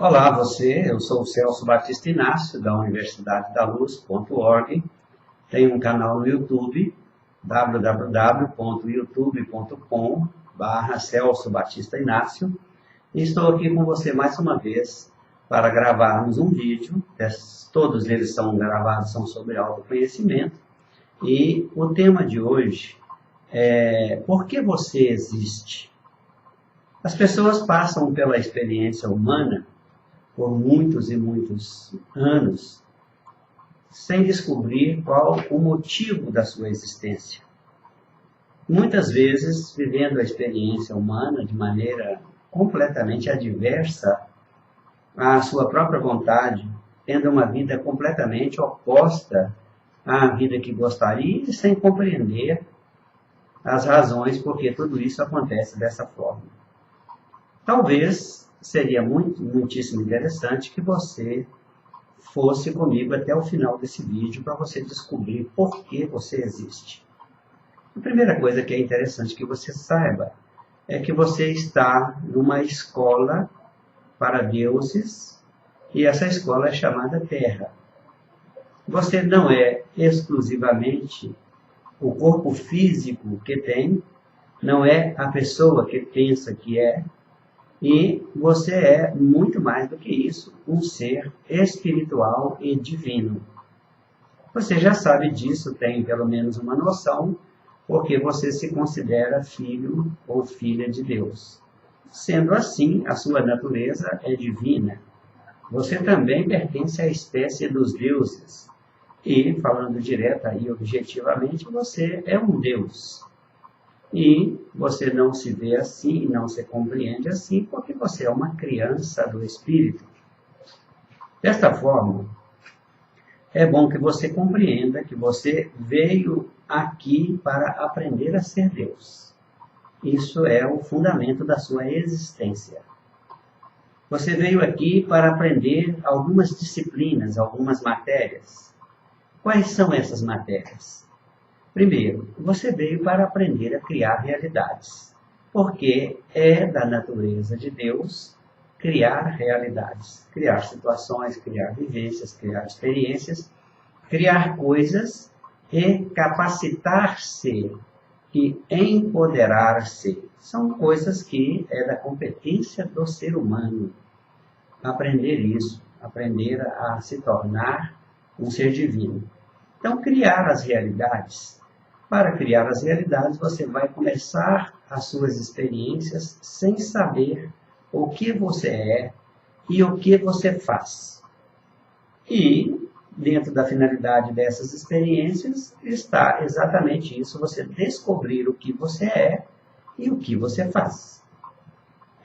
Olá, eu sou o Celso Batista Inácio, da Universidade da Luz.org. Tenho um canal no YouTube, www.youtube.com/Celso Batista Inácio. E estou aqui com você mais uma vez para gravarmos um vídeo. Todos eles são gravados, são sobre autoconhecimento. E o tema de hoje é: por que você existe? As pessoas passam pela experiência humana por muitos e muitos anos sem descobrir qual o motivo da sua existência. Muitas vezes vivendo a experiência humana de maneira completamente adversa à sua própria vontade, tendo uma vida completamente oposta à vida que gostaria e sem compreender as razões por que tudo isso acontece dessa forma. Talvez seria muitíssimo interessante que você fosse comigo até o final desse vídeo para você descobrir por que você existe. A primeira coisa que é interessante que você saiba é que você está numa escola para deuses e essa escola é chamada Terra. Você não é exclusivamente o corpo físico que tem, não é a pessoa que pensa que é, e você é muito mais do que isso, um ser espiritual e divino. Você já sabe disso, tem pelo menos uma noção, porque você se considera filho ou filha de Deus. Sendo assim, a sua natureza é divina. Você também pertence à espécie dos deuses. E, falando direta e objetivamente, você é um Deus. E você não se vê assim, não se compreende assim, porque você é uma criança do Espírito. Desta forma, é bom que você compreenda que você veio aqui para aprender a ser Deus. Isso é o fundamento da sua existência. Você veio aqui para aprender algumas disciplinas, algumas matérias. Quais são essas matérias? Primeiro, você veio para aprender a criar realidades, porque é da natureza de Deus criar realidades, criar situações, criar vivências, criar experiências, criar coisas e capacitar-se e empoderar-se. São coisas que é da competência do ser humano. Aprender isso, aprender a se tornar um ser divino. Então, criar as realidades. Para criar as realidades, você vai começar as suas experiências sem saber o que você é e o que você faz. E, dentro da finalidade dessas experiências, está exatamente isso, você descobrir o que você é e o que você faz.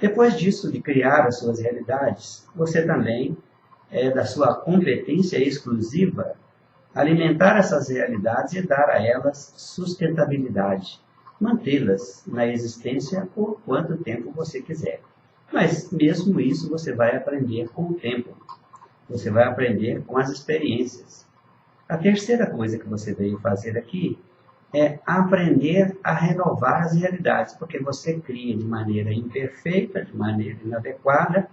Depois disso, de criar as suas realidades, você também é da sua competência exclusiva alimentar essas realidades e dar a elas sustentabilidade, mantê-las na existência por quanto tempo você quiser. Mas mesmo isso você vai aprender com o tempo, você vai aprender com as experiências. A terceira coisa que você veio fazer aqui é aprender a renovar as realidades, porque você cria de maneira imperfeita, de maneira inadequada,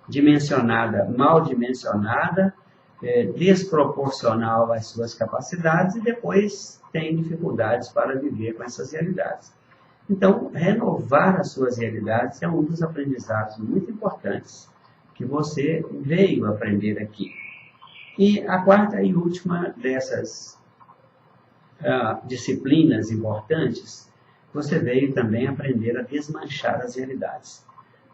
dimensionada, mal dimensionada, desproporcional às suas capacidades e depois tem dificuldades para viver com essas realidades. Então, renovar as suas realidades é um dos aprendizados muito importantes que você veio aprender aqui. E a quarta e última dessas disciplinas importantes, você veio também aprender a desmanchar as realidades.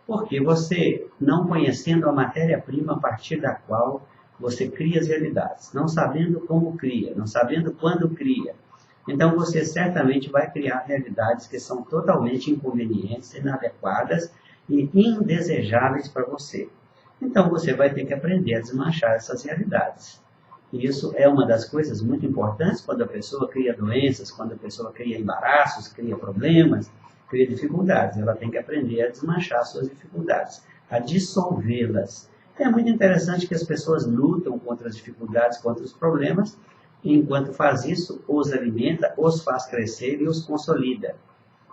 Porque você, não conhecendo a matéria-prima a partir da qual você cria as realidades, não sabendo como cria, não sabendo quando cria. Então você certamente vai criar realidades que são totalmente inconvenientes, inadequadas e indesejáveis para você. Então você vai ter que aprender a desmanchar essas realidades. E isso é uma das coisas muito importantes quando a pessoa cria doenças, quando a pessoa cria embaraços, cria problemas, cria dificuldades. Ela tem que aprender a desmanchar suas dificuldades, a dissolvê-las. É muito interessante que as pessoas lutam contra as dificuldades, contra os problemas, e enquanto faz isso, os alimenta, os faz crescer e os consolida.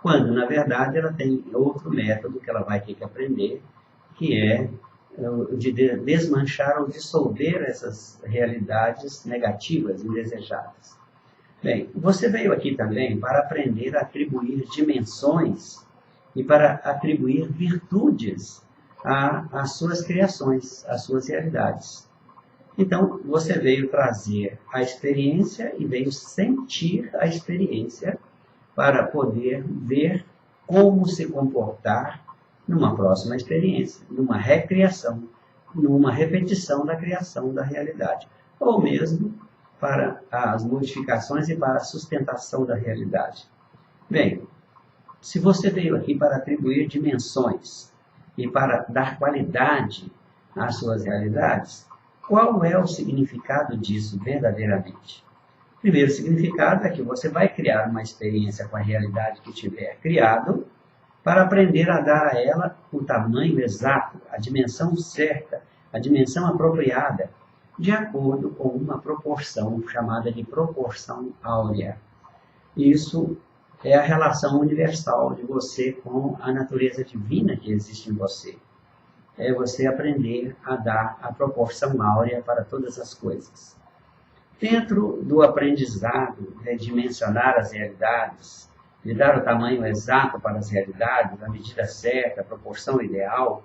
Quando, na verdade, ela tem outro método que ela vai ter que aprender, que é de desmanchar ou dissolver essas realidades negativas, indesejadas. Bem, você veio aqui também para aprender a atribuir dimensões e para atribuir virtudes às suas criações, às suas realidades. Então, você veio trazer a experiência e veio sentir a experiência para poder ver como se comportar numa próxima experiência, numa recriação, numa repetição da criação da realidade, ou mesmo para as modificações e para a sustentação da realidade. Bem, se você veio aqui para atribuir dimensões e para dar qualidade às suas realidades, qual é o significado disso verdadeiramente? O primeiro significado é que você vai criar uma experiência com a realidade que tiver criado para aprender a dar a ela o tamanho exato, a dimensão certa, a dimensão apropriada, de acordo com uma proporção chamada de proporção áurea. Isso é a relação universal de você com a natureza divina que existe em você. É você aprender a dar a proporção áurea para todas as coisas. Dentro do aprendizado de dimensionar as realidades, de dar o tamanho exato para as realidades, a medida certa, a proporção ideal,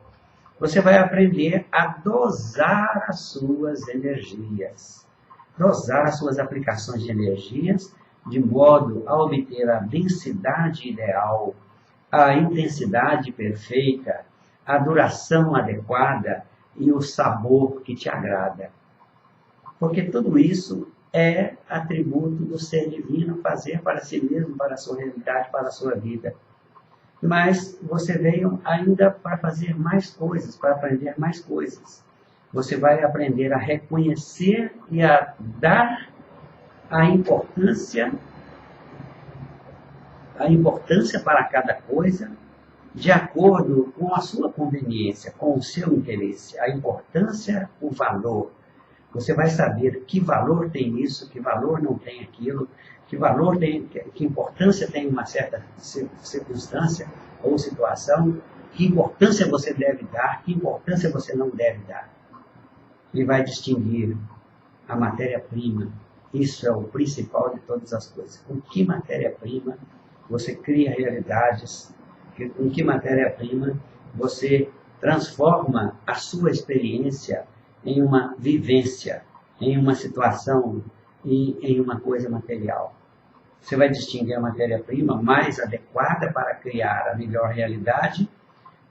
você vai aprender a dosar as suas energias. Dosar as suas aplicações de energias de modo a obter a densidade ideal, a intensidade perfeita, a duração adequada e o sabor que te agrada. Porque tudo isso é atributo do ser divino fazer para si mesmo, para a sua realidade, para a sua vida. Mas você veio ainda para fazer mais coisas, para aprender mais coisas. Você vai aprender a reconhecer e a dar a importância para cada coisa, de acordo com a sua conveniência, com o seu interesse. A importância, o valor. Você vai saber que valor tem isso, que valor não tem aquilo, que importância tem uma certa circunstância ou situação, que importância você deve dar, que importância você não deve dar. Ele vai distinguir a matéria-prima. Isso é o principal de todas as coisas. Com que matéria-prima você cria realidades, com que matéria-prima você transforma a sua experiência em uma vivência, em uma situação e em uma coisa material. Você vai distinguir a matéria-prima mais adequada para criar a melhor realidade,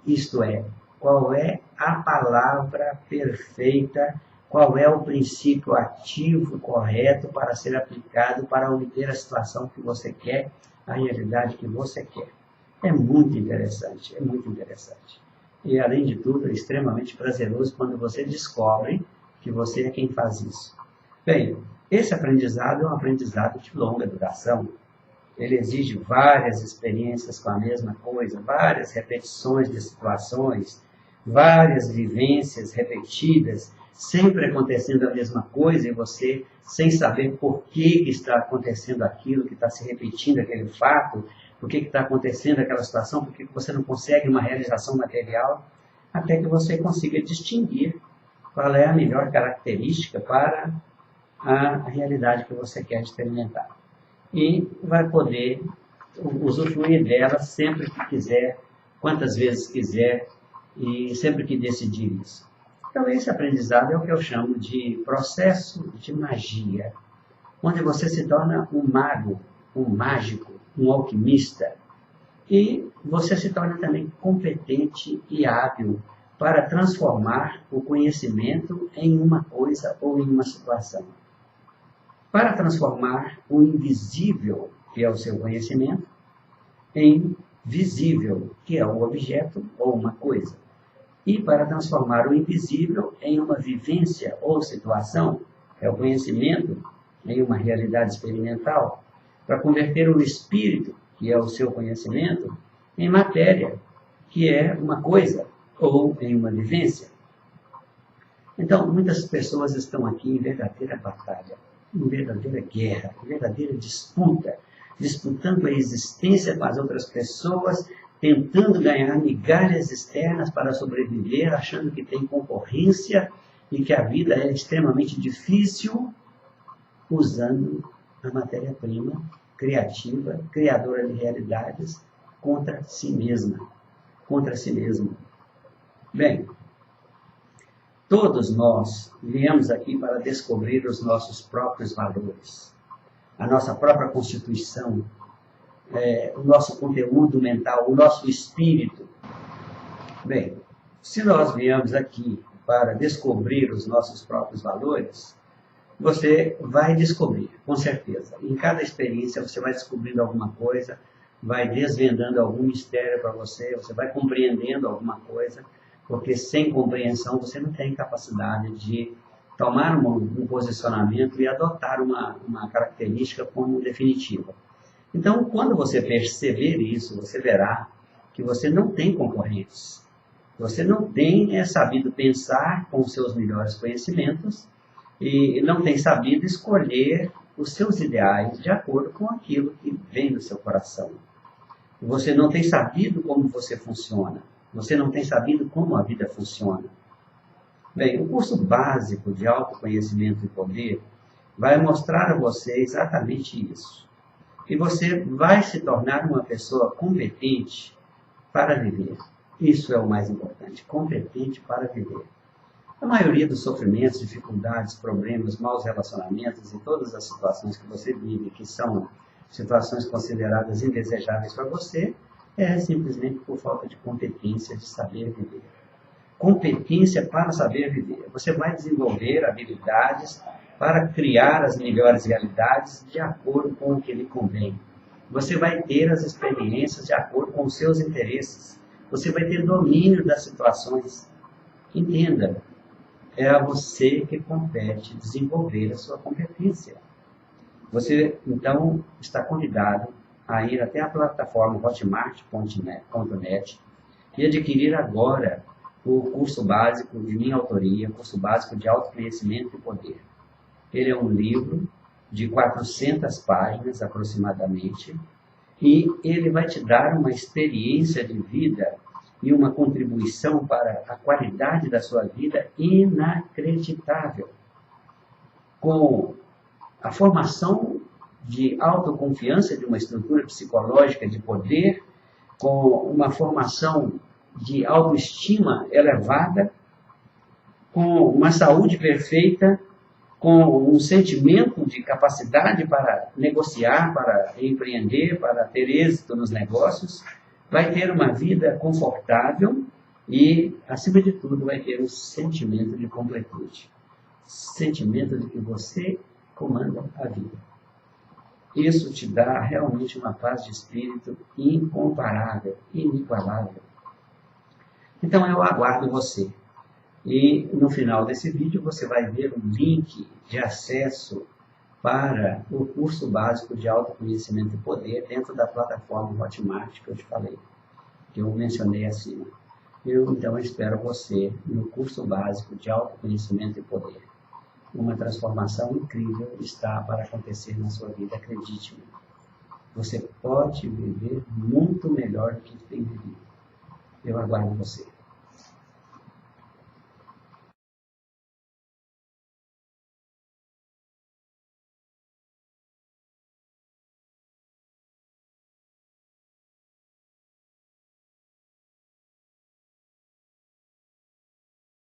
isto é, qual é a palavra perfeita, qual é o princípio ativo correto para ser aplicado para obter a situação que você quer, a realidade que você quer. É muito interessante, é muito interessante. E, além de tudo, é extremamente prazeroso quando você descobre que você é quem faz isso. Bem, esse aprendizado é um aprendizado de longa duração. Ele exige várias experiências com a mesma coisa, várias repetições de situações, várias vivências repetidas, sempre acontecendo a mesma coisa e você, sem saber por que está acontecendo aquilo, que está se repetindo aquele fato, por que está acontecendo aquela situação, por que você não consegue uma realização material, até que você consiga distinguir qual é a melhor característica para a realidade que você quer experimentar. E vai poder usufruir dela sempre que quiser, quantas vezes quiser e sempre que decidir isso. Então, esse aprendizado é o que eu chamo de processo de magia, onde você se torna um mago, um mágico, um alquimista, e você se torna também competente e hábil para transformar o conhecimento em uma coisa ou em uma situação. Para transformar o invisível, que é o seu conhecimento, em visível, que é o objeto ou uma coisa. E para transformar o invisível em uma vivência ou situação, é o conhecimento, em uma realidade experimental, para converter o espírito, que é o seu conhecimento, em matéria, que é uma coisa, ou em uma vivência. Então, muitas pessoas estão aqui em verdadeira batalha, em verdadeira guerra, em verdadeira disputa, disputando a existência com as outras pessoas tentando ganhar migalhas externas para sobreviver, achando que tem concorrência e que a vida é extremamente difícil, usando a matéria-prima criativa, criadora de realidades, contra si mesma. Contra si mesmo. Bem, todos nós viemos aqui para descobrir os nossos próprios valores, a nossa própria constituição, o nosso conteúdo mental, o nosso espírito. Bem, se nós viemos aqui para descobrir os nossos próprios valores, você vai descobrir, com certeza. Em cada experiência você vai descobrindo alguma coisa, vai desvendando algum mistério para você, você vai compreendendo alguma coisa, porque sem compreensão você não tem capacidade de tomar um posicionamento e adotar uma característica como definitiva. Então, quando você perceber isso, você verá que você não tem concorrentes. Você não tem sabido pensar com os seus melhores conhecimentos e não tem sabido escolher os seus ideais de acordo com aquilo que vem do seu coração. Você não tem sabido como você funciona. Você não tem sabido como a vida funciona. Bem, o curso básico de autoconhecimento e poder vai mostrar a você exatamente isso. E você vai se tornar uma pessoa competente para viver. Isso é o mais importante, competente para viver. A maioria dos sofrimentos, dificuldades, problemas, maus relacionamentos e todas as situações que você vive, que são situações consideradas indesejáveis para você, é simplesmente por falta de competência de saber viver. Competência para saber viver. Você vai desenvolver habilidades para criar as melhores realidades de acordo com o que lhe convém. Você vai ter as experiências de acordo com os seus interesses. Você vai ter domínio das situações. Entenda, é a você que compete desenvolver a sua competência. Você, então, está convidado a ir até a plataforma hotmart.net e adquirir agora o curso básico de minha autoria, curso básico de autoconhecimento e poder. Ele é um livro de 400 páginas aproximadamente e ele vai te dar uma experiência de vida e uma contribuição para a qualidade da sua vida inacreditável. Com a formação de autoconfiança, de uma estrutura psicológica de poder, com uma formação de autoestima elevada, com uma saúde perfeita, com um sentimento de capacidade para negociar, para empreender, para ter êxito nos negócios, vai ter uma vida confortável e, acima de tudo, vai ter um sentimento de completude. Sentimento de que você comanda a vida. Isso te dá realmente uma paz de espírito incomparável, inigualável. Então eu aguardo você. E no final desse vídeo você vai ver um link de acesso para o curso básico de autoconhecimento e poder dentro da plataforma Hotmart que eu te falei, que eu mencionei acima. Eu então espero você no curso básico de autoconhecimento e poder. Uma transformação incrível está para acontecer na sua vida, acredite-me. Você pode viver muito melhor do que tem vivido. Eu aguardo você.